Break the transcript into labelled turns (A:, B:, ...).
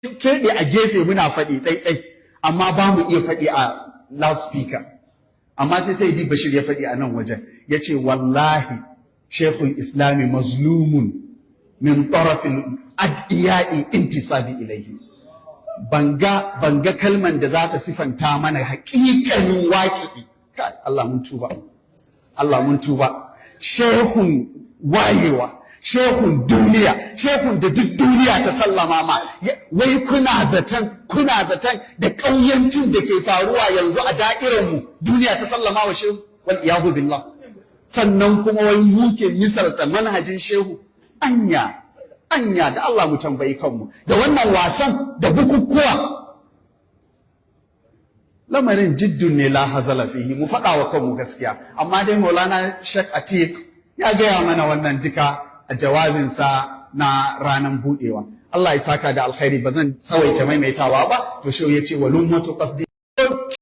A: keɓe a gefe muna faɗi ɗaiɗai amma ba mu iya faɗi a loudspeaker. Amma sai ji Bashir ya faɗi a nan wajen ya ce wallahi shekul islami mazlumun min tarafin ad'iya'i intisabi ilaihi. Banga kalman da za ta sifanta mana haƙiƙanin waƙi. Allah mun tuba. Allah mun tuba. Shehun wayewa, shehun duniya, shehun da duk duniya ta sallama ma. Wai kuna zaton da ƙauyancin da ke faruwa yanzu a da'iranmu duniya ta sallama wa shehu wal iyadu billah. Sannan kuma wai muke misalta manhajin shehu. Anya da Allah mu tambayi kanmu da wannan wasan da bukukuwa. Lamarin jiddun ne la hazala fihi, mu faɗa wa kanmu gaskiya. Amma dai Maulana Sheikh Atiq ya gaya mana wannan duka a jawabinsa na ranar buɗewa. Allah ya saka da alkhairi, ba zan tsawaita maimaitawa ba. To shehu ya ce wa lummatu qasdi